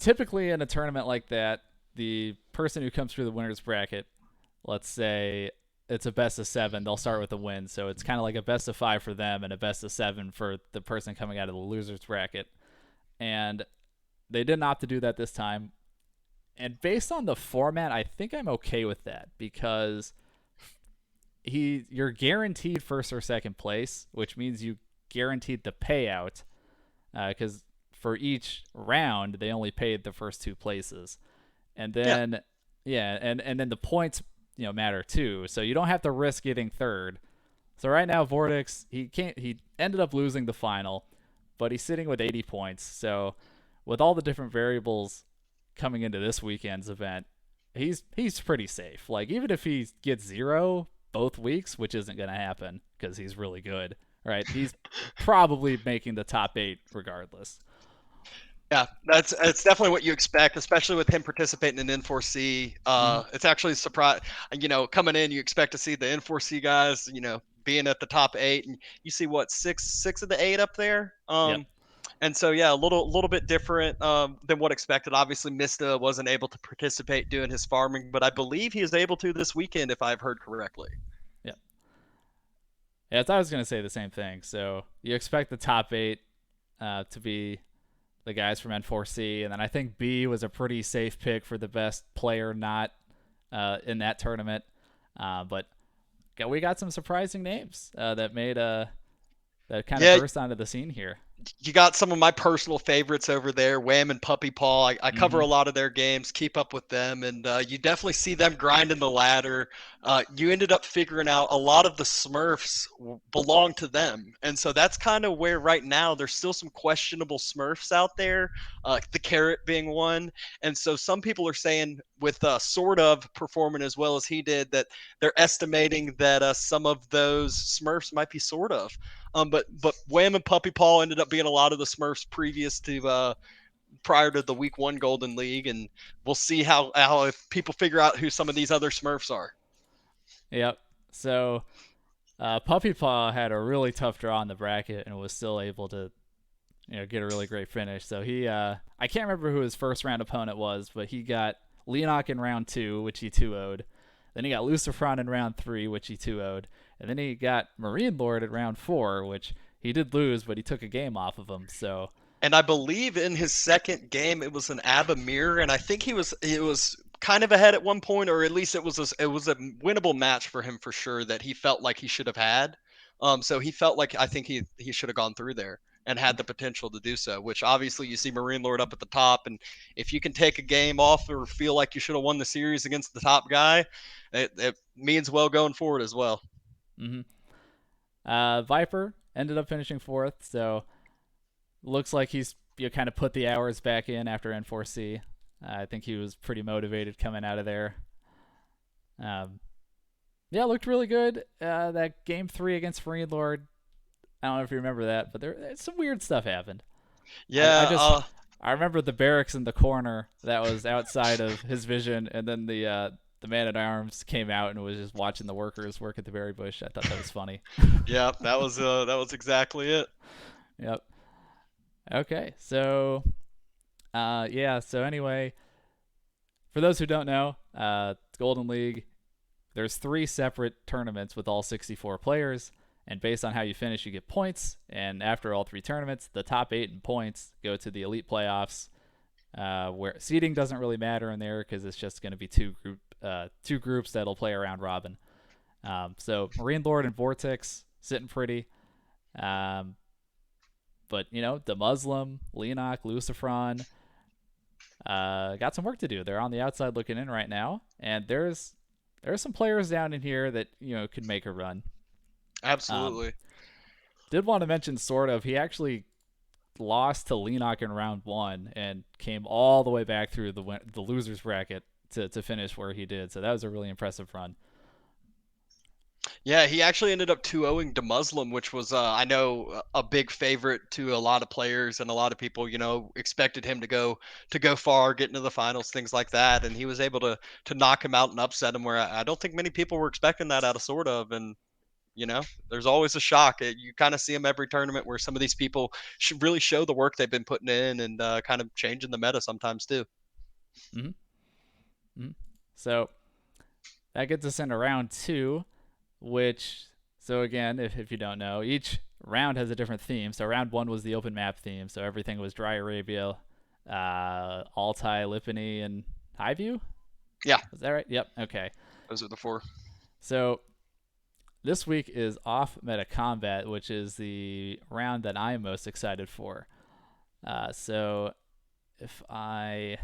typically in a tournament like that, the person who comes through the winners bracket, let's say it's a best of 7, they'll start with a win. So it's kind of like a best of 5 for them and a best of 7 for the person coming out of the losers bracket. And they didn't opt to do that this time. And based on the format, I think I'm okay with that because you're guaranteed first or second place, which means you guaranteed the payout because for each round they only paid the first 2 places, and Yeah. then and then the points matter too. So you don't have to risk getting third. So right now Vortex he ended up losing the final, but he's sitting with 80 points. So with all the different variables coming into this weekend's event, he's pretty safe. Like even if he gets 0 both weeks, which isn't going to happen because he's really good, right? He's probably making the top 8 regardless. Yeah, it's definitely what you expect, especially with him participating in N4C. Mm-hmm. It's actually a surprise. Coming in, you expect to see the N4C guys, being at the top 8, and you see what six of the 8 up there. Yep. And so yeah, a little bit different than what expected. Obviously, Mista wasn't able to participate doing his farming, but I believe he is able to this weekend, if I've heard correctly. Yep. Yeah, I thought I was going to say the same thing. So you expect the top 8 to be the guys from N4C, and then I think B was a pretty safe pick for the best player not in that tournament. But we got some surprising names that made that kind of Yeah, burst onto the scene here. You got some of my personal favorites over there, Wham and Puppy Paw. I cover Mm-hmm. a lot of their games, keep up with them, and you definitely see them grinding the ladder. You ended up figuring out a lot of the Smurfs belong to them, and so that's kind of where right now there's still some questionable Smurfs out there. The Carrot being one, and so some people are saying with sort of performing as well as he did that they're estimating that some of those Smurfs might be sort of. But Wham and Puppy Paw ended up being a lot of the Smurfs previous to prior to the Week One Golden League, and we'll see how if people figure out who some of these other Smurfs are. Yep. So Puppy Paw had a really tough draw in the bracket and was still able to get a really great finish. So he I can't remember who his first round opponent was, but he got Leonok in round 2, which he 2-0'd. Then he got Lucifron in round 3, which he 2-0'd. And then he got Marine Lord at round 4, which he did lose, but he took a game off of him. So And I believe in his second game it was an Abamir, and I think it was kind of ahead at one point, or at least it was a winnable match for him for sure that he felt like he should have had. So he felt like I think he should have gone through there and had the potential to do so. Which obviously you see Marine Lord up at the top, and if you can take a game off or feel like you should have won the series against the top guy, it means well going forward as well. mm-hmm. Viper ended up finishing 4th. So looks like he's kind of put the hours back in after N4C. I think he was pretty motivated coming out of there. Um, yeah, looked really good. That game 3 against Marine Lord, I don't know if you remember that, but there some weird stuff happened. I Yeah, just I remember the barracks in the corner that was outside of his vision, and then the man at arms came out and was just watching the workers work at the berry bush. I thought that was funny. yeah, that was exactly it. Yep. Okay, so yeah. So anyway, for those who don't know, Golden League, there's 3 separate tournaments with all 64 players, and based on how you finish, you get points. And after all 3 tournaments, the top 8 in points go to the elite playoffs, where seeding doesn't really matter in there because it's just going to be two groups that'll play around robin. So Marine Lord and Vortex sitting pretty. Um, but the Muslim, Leonok, Lucifron, got some work to do. They're on the outside looking in right now, and there's some players down in here that could make a run. Um, Absolutely. did want to mention sort of he actually lost to Leonok in round 1 and came all the way back through the losers bracket to finish where he did. So that was a really impressive run. Yeah, he actually ended up 2-0ing to Muslim, which was I know a big favorite to a lot of players and a lot of people, expected him to go far, get into the finals, things like that, and he was able to knock him out and upset him where I don't think many people were expecting that out of sort of and there's always a shock. You kind of see them every tournament where some of these people should really show the work they've been putting in and kind of changing the meta sometimes too. Mm-hmm. Mm-hmm. So that gets us into round 2, which, so again, if you don't know, each round has a different theme. So round 1 was the open map theme. So everything was Dry Arabia, Altai, Lipany, and Highview. Yeah, Is that right? Yep. Okay. those are the 4. So this week is off meta combat, which is the round that I'm most excited for. So if I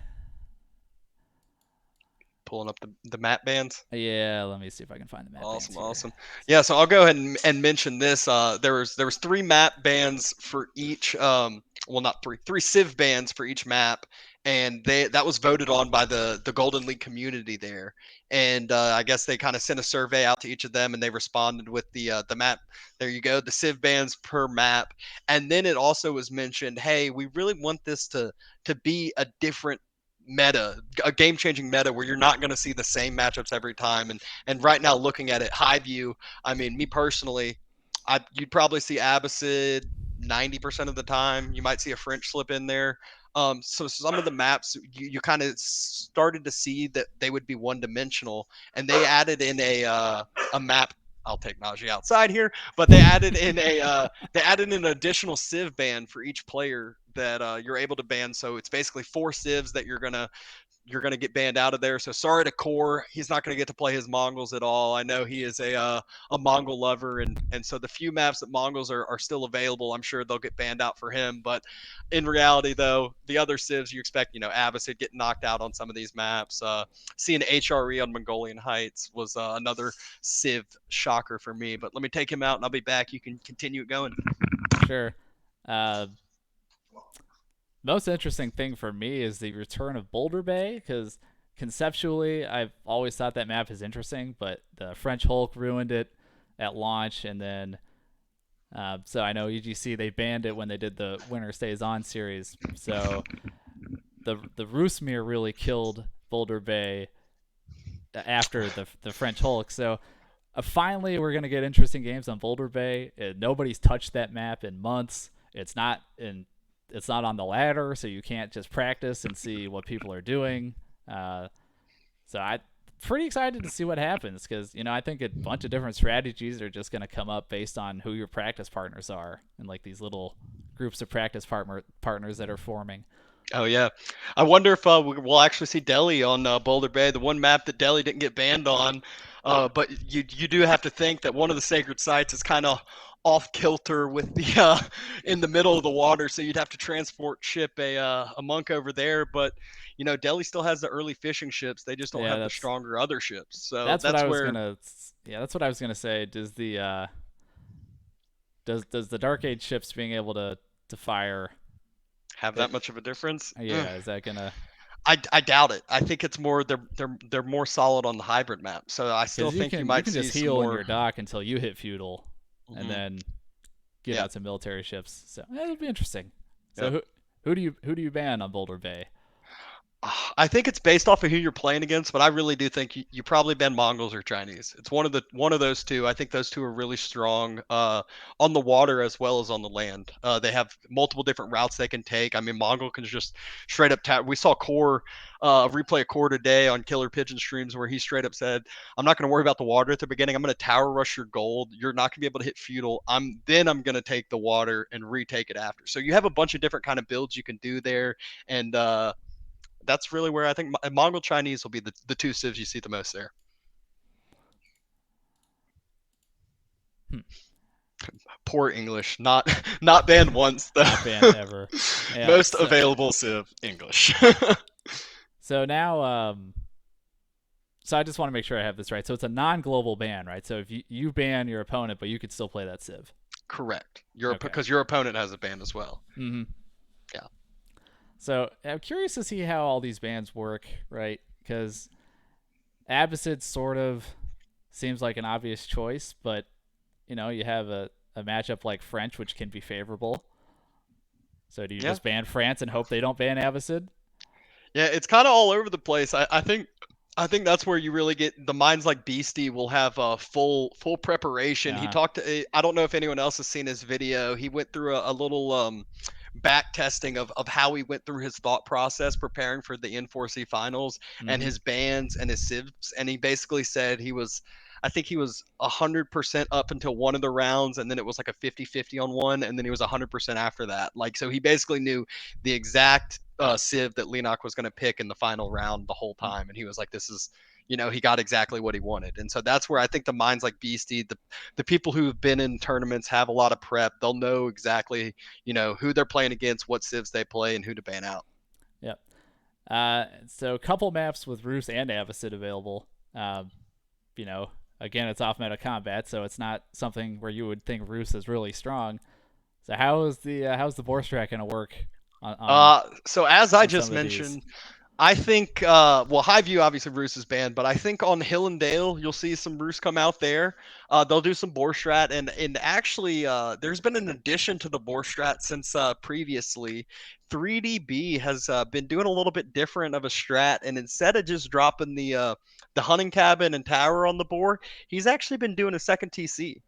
Pulling up the map bands. yeah, let me see if I can find the map bands Awesome, here. awesome. Yeah, so I'll go ahead and mention this. There was 3 map bands for each. Well, not 3, 3 Sieve bands for each map, and that was voted on by the Golden League community there. And I guess they kind of sent a survey out to each of them, and they responded with the map. There you go, the Sieve bands per map. And then it also was mentioned, hey, we really want this to be a different meta, a game-changing meta where you're not going to see the same matchups every time. And right now, looking at it, high view, I mean, me personally, you'd probably see Abbasid 90% of the time. You might see a French slip in there. So some of the maps you kind of started to see that they would be one-dimensional, and they added in a map. I'll take Najee outside here, but they added an additional Civ ban for each player that you're able to ban. So it's basically 4 civs that you're going to get banned out of there. So sorry to Core, he's not going to get to play his Mongols at all. I know he is a Mongol lover, and so the few maps that Mongols are still available, I'm sure they'll get banned out for him. But in reality, though, the other civs you expect, Abbasid getting knocked out on some of these maps. Seeing HRE on Mongolian Heights was another civ shocker for me. But let me take him out, and I'll be back. You can continue it going. Sure. Uh, Most interesting thing for me is the return of Boulder Bay, because conceptually I've always thought that map is interesting, but the French Hulk ruined it at launch, and then so I know EGC, they banned it when they did the Winter Stays On series. So the Roosmere really killed Boulder Bay after the French Hulk. So finally we're gonna get interesting games on Boulder Bay. Nobody's touched that map in months. It's not on the ladder, so you can't just practice and see what people are doing. So I'm pretty excited to see what happens, because I think a bunch of different strategies are just going to come up based on who your practice partners are, and like these little groups of practice partners that are forming. Oh yeah, I wonder if we'll actually see Delhi on Boulder Bay, the one map that Delhi didn't get banned on. But you do have to think that one of the sacred sites is kind of off kilter with the in the middle of the water, so you'd have to transport ship a monk over there. But Delhi still has the early fishing ships; they just don't Yeah, have the stronger other ships. So that's what I was where. gonna. Yeah, that's what I was gonna say. Does the Dark Age ships being able to fire Have that much of a difference? Yeah, is that gonna? I doubt it. I think it's more they're more solid on the hybrid map. So I still Because think you you might can see just some heal in more. your dock until you hit feudal, and Mhm. then get Yeah. out some military ships. So it'll be interesting. So Yep. who do you ban on Boulder Bay? I think it's based off of who you're playing against, but I really do think you probably ban Mongols or Chinese. It's one of those two. I think those two are really strong on the water as well as on the land. They have multiple different routes they can take. I mean, Mongol can just straight up we saw Core replay a Core today on Killer Pigeon streams where he straight up said, "I'm not going to worry about the water at the beginning. I'm going to tower rush your gold. You're not going to be able to hit feudal. I'm going to take the water and retake it after." So you have a bunch of different kind of builds you can do there, and that's really where I think Mongol Chinese will be the two civs you see the most there. Hmm. Poor English, not banned once though. Not banned ever. Yeah. Most available civ English. So now, so I just want to make sure I have this right. So it's a non-global ban, right? So if you ban your opponent, but you could still play that civ. Correct. Okay. Because your opponent has a ban as well. Mm-hmm. Yeah. So I'm curious to see how all these bans work, right? Because Abbasid sort of seems like an obvious choice, but you have a matchup like French, which can be favorable. So do you just ban France and hope they don't ban Abbasid? Yeah, it's kind of all over the place. I think that's where you really get the minds like Beastie will have a full preparation. He talked to, I don't know if anyone else has seen his video. He went through a little back testing of how he went through his thought process preparing for the N4C finals and his bans and his civs, and he basically said I think he was 100% up until one of the rounds, and then it was like a 50-50 on one, and then he was 100% after that. Like, so he basically knew the exact civ that Lenok was going to pick in the final round the whole time, and he was like, "This is." He got exactly what he wanted. And so that's where I think the minds like Beastie, the people who have been in tournaments have a lot of prep. They'll know exactly, who they're playing against, what civs they play, and who to ban out. Yep. So a couple maps with Ruse and Abbasid available. Again, it's off meta combat, so it's not something where you would think Ruse is really strong. So how's the boar strat going to work so as I just mentioned, I think, High View, obviously, Roos is banned, but I think on Hill and Dale, you'll see some Roos come out there. They'll do some Boar Strat, and actually, there's been an addition to the Boar Strat since previously. 3DB has been doing a little bit different of a strat, and instead of just dropping the hunting cabin and tower on the boar, he's actually been doing a second TC.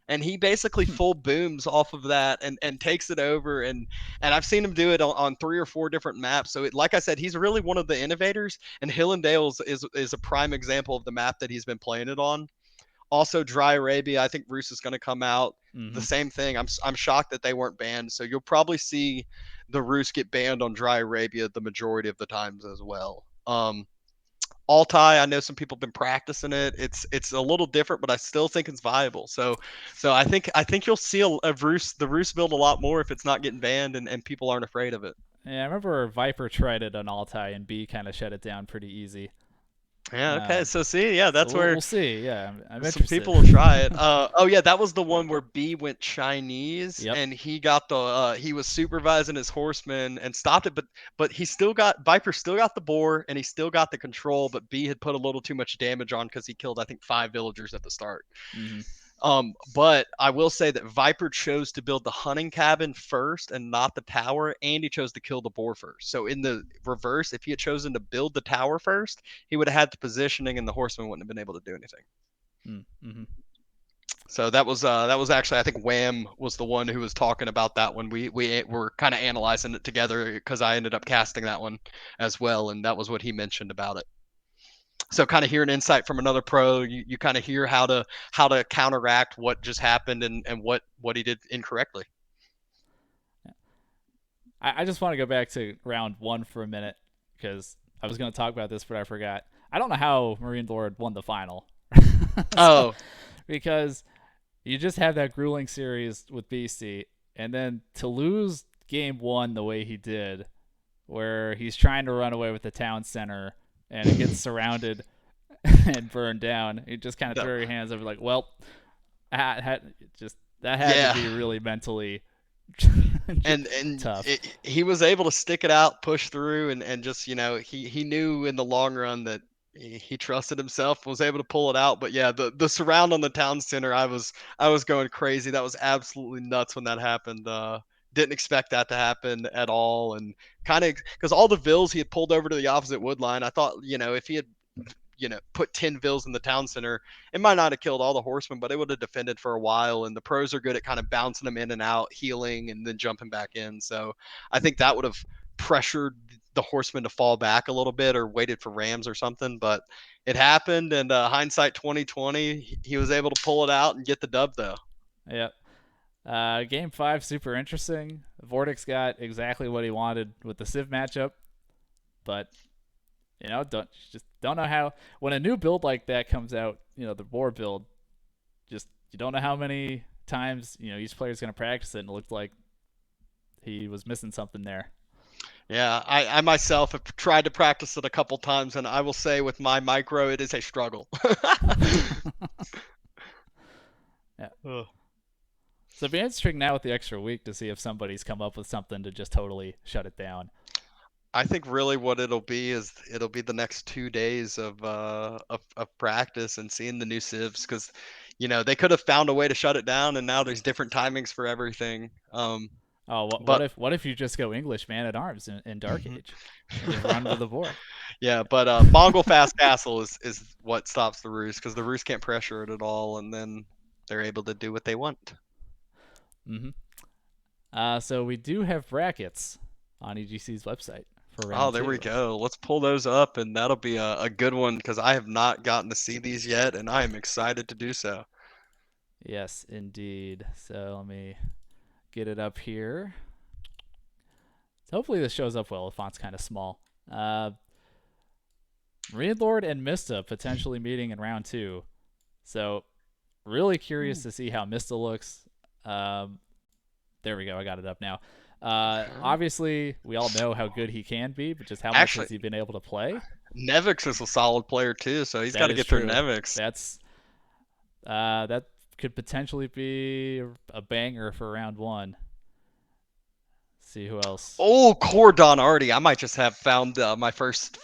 And he basically full booms off of that and takes it over, and I've seen him do it on 3 or 4 different maps. So like I said, he's really one of the innovators, and Hill and Dale is a prime example of the map that he's been playing it on. Also, Dry Arabia, I think Roos is going to come out. The same thing. I'm shocked that they weren't banned. So you'll probably see the Roos get banned on Dry Arabia the majority of the times as well. Altai, I know some people have been practicing it. It's a little different, but I still think it's viable. So I think you'll see a Ruse the Ruse build a lot more if it's not getting banned and people aren't afraid of it. Yeah, I remember Viper tried it on Altai and B kind of shut it down pretty easy. Yeah. Okay. Um, So see, yeah, so that's we'll where see. Yeah, I'm some interested. people will try it. Oh yeah, that was the one where B went Chinese Yep. and he got the he was supervising his horsemen and stopped it, but he still got Viper still got the boar and he still got the control, but B had put a little too much damage on because he killed I think 5 villagers at the start. Hmm. But I will say that Viper chose to build the hunting cabin first and not the tower, and he chose to kill the boar first. So in the reverse, if he had chosen to build the tower first, he would have had the positioning, and the horseman wouldn't have been able to do anything. Mm-hmm. So that was actually I think Wham was the one who was talking about that one. We were kind of analyzing it together because I ended up casting that one as well, and that was what he mentioned about it. So kind of hear an insight from another pro, you kind of hear how to counteract what just happened and what he did incorrectly. I just want to go back to round one for a minute because I was going to talk about this, but I forgot. I don't know how Marine Lord won the final. So, Oh, because you just have that grueling series with BC, and then to lose game one the way he did, where he's trying to run away with the town center and it gets surrounded and burned down, you just kind of no. throw your hands over like, well, that had to Yeah. be really mentally And tough. he was able to stick it out, push through, and just he knew in the long run that he trusted himself, was able to pull it out. But yeah, the surround on the town center, I was going crazy. That was absolutely nuts when that happened. Didn't expect that to happen at all, and kind of because all the vills he had pulled over to the opposite wood line. I thought if he had put 10 vills in the town center, it might not have killed all the horsemen, but it would have defended for a while. And the pros are good at kind of bouncing them in and out, healing, and then jumping back in. So I think that would have pressured the horsemen to fall back a little bit or waited for rams or something. But it happened, and hindsight 2020, he was able to pull it out and get the dub though. Yep. Game five, super interesting. Vortex got exactly what he wanted with the Civ matchup, but don't know how when a new build like that comes out. The boar build, just you don't know how many times each player's gonna practice it, and it looked like he was missing something there. Yeah, I myself have tried to practice it a couple times, and I will say with my micro, it is a struggle. Yeah. Ugh. So it'd be interesting now with the extra week to see if somebody's come up with something to just totally shut it down. I think really what it'll be is it'll be the next 2 days of practice and seeing the new sieves because they could have found a way to shut it down and now there's different timings for everything. Oh, But what if you just go English man at arms in Dark Age and just run to the board? yeah, but Mongol fast castle is what stops the ruse because the ruse can't pressure it at all and then they're able to do what they want. Mm-hmm. So we do have brackets on EGC's website for Oh, round there we two. go. Let's pull those up and that'll be a good one because I have not gotten to see these yet and I am excited to do so. Yes, indeed. So let me get it up here. So hopefully this shows up well. The font's kind of small. Marine Lord and Mista potentially meeting in round two. So really curious to see how Mista looks. Um, there we go. I got it up now. Okay. Obviously, we all know how good he can be, but just how much has Actually, he been able to play? Nevix is a solid player too, so he's got That to is get through true. Nevix. That could potentially be a banger for round one. See who else. Oh, core Don Artie. I might just have found my first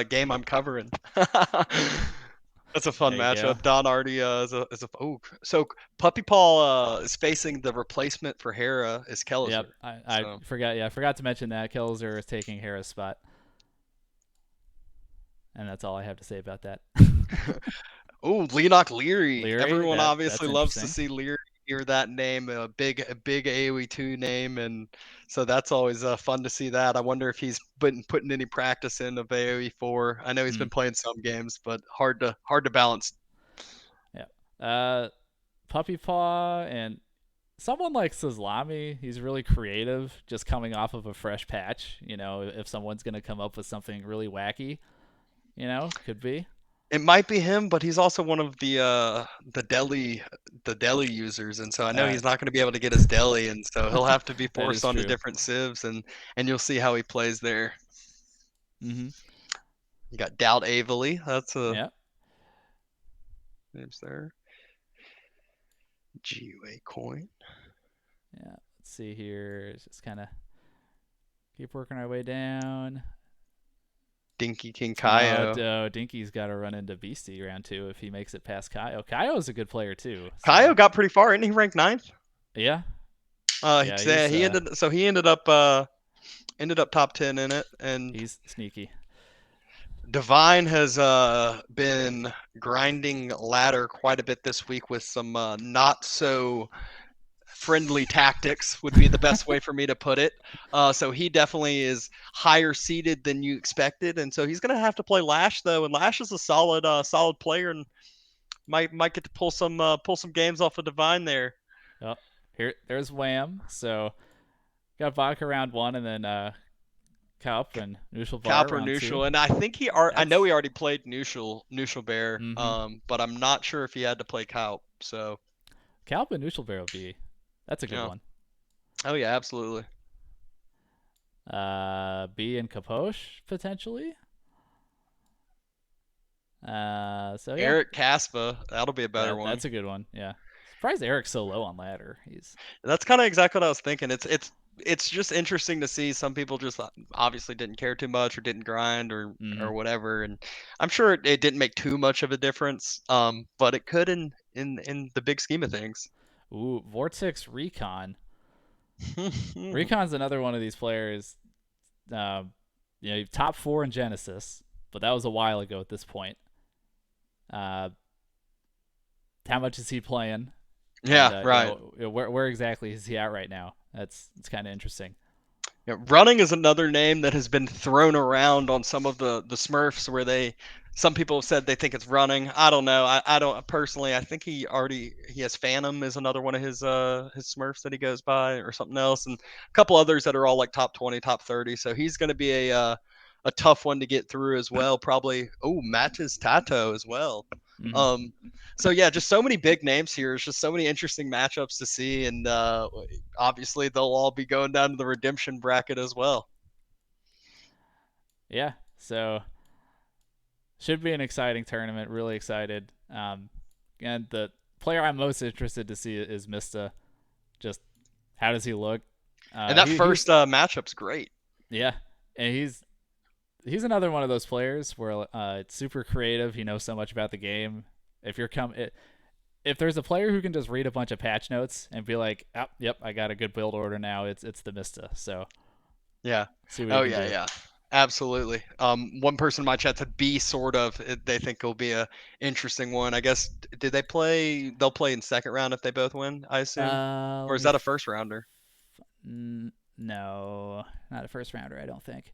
game I'm covering. That's a fun There you go. matchup. Don Artie is a oh so Puppy Paw is facing the replacement for Hera is Yep, Kelliser. I So forgot. Yeah, I forgot to mention that Kelzer is taking Hera's spot, and that's all I have to say about that. oh, Leonok Leary. Leary, Everyone that's obviously loves to interesting. see Leary hear that name, a big AOE2 name, and so that's always fun to see that. I wonder if he's been putting any practice in of AOE4. I know he's Hmm. been playing some games, but hard to balance. Yeah. Puppy Paw and someone like Sazlami, he's really creative, just coming off of a fresh patch. If someone's gonna come up with something really wacky, could be. It might be him, but he's also one of the deli users, and so I know Uh, he's not going to be able to get his deli, and so he'll have to be that forced is onto true. different sieves, and you'll see how he plays there. Mm-hmm. You got Doubt Avely, that's a Yeah. names there. GUA coin. Yeah. Let's see here. Just kind of keep working our way down. Dinky King Oh, Kaio. Dinky's got to run into Beastie round 2 if he makes it past Kaio. Kaio's a good player too. Kaio So got pretty far, isn't he ranked 9th? yeah, yeah, He ended up top 10 in it, and he's sneaky. Divine has been grinding ladder quite a bit this week with some not so friendly tactics, would be the best way for me to put it. So he definitely is higher seeded than you expected, and so he's going to have to play Lash though, and Lash is a solid player, and might get to pull some games off of Divine there. Oh, there's Wham. So got Vodka round 1, and then Kaup and Neutral Bar Calper round 2. neutral, and I know That's he already played neutral Bear, mm-hmm. but I'm not sure if he had to play Calp. So Kaup and Neutral Bar will be. That's a good yeah. one. Oh yeah, absolutely. B and Kaposh potentially. So yeah. Eric Caspa, that'll be a better one. That's a good one. Yeah. Surprised Eric's so low on ladder. That's kind of exactly what I was thinking. It's just interesting to see some people just obviously didn't care too much or didn't grind or whatever, and I'm sure it didn't make too much of a difference. But it could in the big scheme of things. Ooh, Vortex Recon. Recon's another one of these players. Top 4 in Genesis, but that was a while ago at this point. How much is he playing? Yeah, and, right. Where exactly is he at right now? It's kind of interesting. Yeah, Running is another name that has been thrown around on some of the Smurfs where some people have said they think it's Running. I don't know. I don't personally. I think he has Phantom is another one of his Smurfs that he goes by or something else, and a couple others that are all like top 20, top 30. So he's going to be a tough one to get through as well. Probably matches Tato as well. Mm-hmm. So yeah, just so many big names here. It's just so many interesting matchups to see, and obviously they'll all be going down to the redemption bracket as well. Yeah, so should be an exciting tournament. Really excited. And the player I'm most interested to see is Mista. Just how does he look? And that first matchup's great. Yeah, and he's another one of those players where it's super creative. He knows so much about the game. If there's a player who can just read a bunch of patch notes and be like, oh, yep, I got a good build order now, it's the Mista. So yeah. Yeah. Absolutely. One person in my chat said B sort of. They think it'll be a interesting one. I guess did they play? They'll play in second round if they both win, I assume. Or is that a first rounder? No, not a first rounder. I don't think.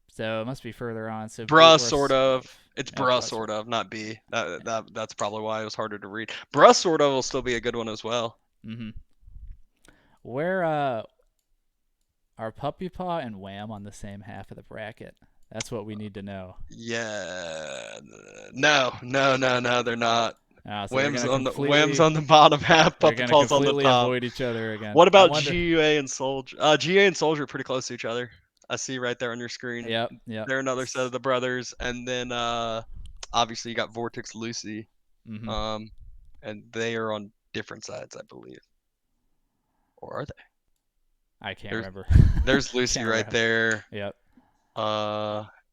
So it must be further on. So Bruh, sort of. It's Bruh, sort of, not B. That's probably why it was harder to read. Bruh, sort of will still be a good one as well. Mm-hmm. Where are Puppy Paw and Wham on the same half of the bracket? That's what we need to know. Yeah. No, they're not. So Wham's on the bottom half, Puppy Paw's on the top. Avoid each other again. What about GUA and Soldier? GUA and Soldier are pretty close to each other. I see right there on your screen. Yep. They're another set of the brothers, and then obviously you got Vortex Lucy, and they are on different sides, I believe. Or are they? I can't remember. There's Lucy right there. Yep.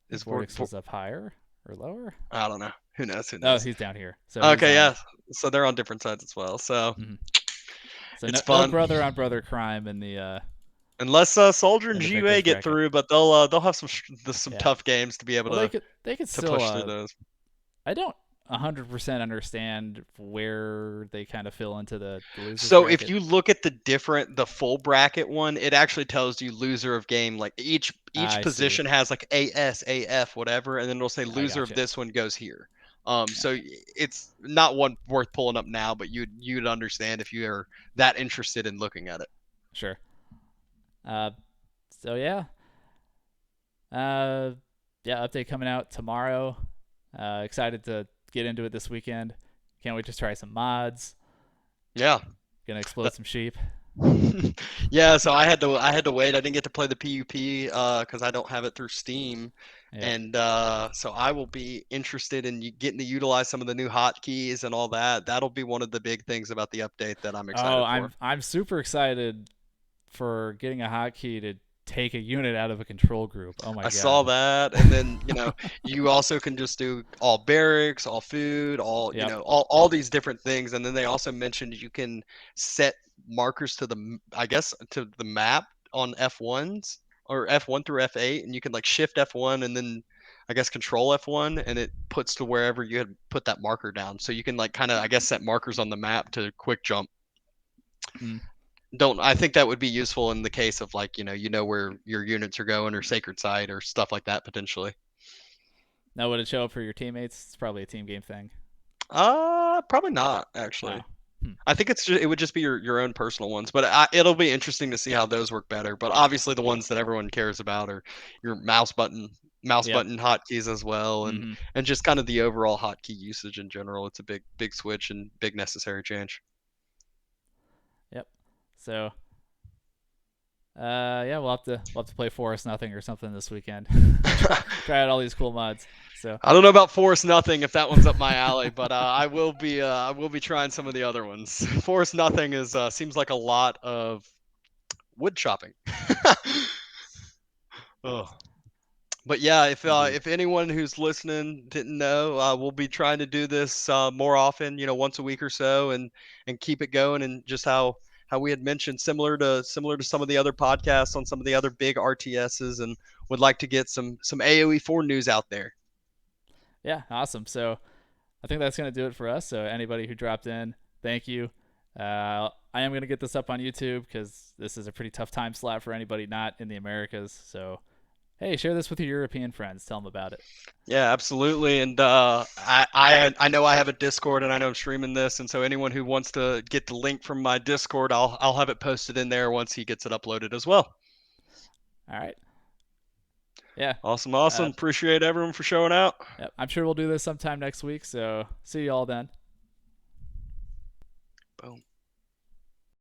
Is Vortex was up higher or lower? I don't know. Who knows? Oh, he's down here. So okay, yeah. So they're on different sides as well. So it's fun. No brother on brother crime in the. Unless Soldier and GUA get through, but they'll have some tough games to be able to. They could still push through those. I don't 100% understand where they kind of fill into the loser So bracket. if you look at the full bracket one, it actually tells you loser of game. Like each position has like AS, AF, whatever, and then it'll say loser of this one goes here. So it's not one worth pulling up now, but you'd understand if you are that interested in looking at it. Sure. Uh, so yeah, uh, yeah, update coming out tomorrow. Excited to get into it this weekend. Can't wait to try some mods. Yeah. Gonna explode some sheep. Yeah, so I had to wait. I didn't get to play the PUP because I don't have it through Steam, Yep. and so I will be interested in getting to utilize some of the new hotkeys and all that. That'll be one of the big things about the update that I'm Oh, excited for. I'm super excited for getting a hotkey to take a unit out of a control group. Oh my I saw god. that, and then you also can just do all barracks, all food, all Yep. all these different things, and then they also mentioned you can set markers to I guess to the map on F1s or F1 through F8, and you can like shift F1 and then I guess control F1, and it puts to wherever you had put that marker down. So you can like kind of I guess set markers on the map to quick jump. Mm. Don't I think that would be useful in the case of like you know where your units are going or sacred site or stuff like that potentially. Now, would it show up for your teammates? It's probably a team game thing. Probably not actually. Wow. Hmm. I think it would just be your own personal ones, but it'll be interesting to see how those work better. But obviously the ones that everyone cares about are your mouse Yep. button hotkeys as well, and Mm-hmm. and just kind of the overall hotkey usage in general. It's a big switch and big necessary change. Yep. So, yeah, we'll have to play Forest Nothing or something this weekend. try out all these cool mods. So, I don't know about Forest Nothing if that one's up my alley, but I will be trying some of the other ones. Forest Nothing is seems like a lot of wood chopping. Oh. But yeah, indeed. if anyone who's listening didn't know, we'll be trying to do this more often, once a week or so, and keep it going. And just how we had mentioned, similar to some of the other podcasts on some of the other big RTSs, and would like to get some AOE4 news out there. Yeah, awesome. So, I think that's gonna do it for us. So, anybody who dropped in, thank you. I am gonna get this up on YouTube because this is a pretty tough time slot for anybody not in the Americas. So, hey, share this with your European friends. Tell them about it. Yeah, absolutely. And I know I have a Discord, and I know I'm streaming this, and so anyone who wants to get the link from my Discord, I'll have it posted in there once he gets it uploaded as well. All right. Yeah. Awesome, awesome. Uh, Appreciate everyone for showing out. yeah. I'm sure we'll do this sometime next week. So, see you all then. Boom.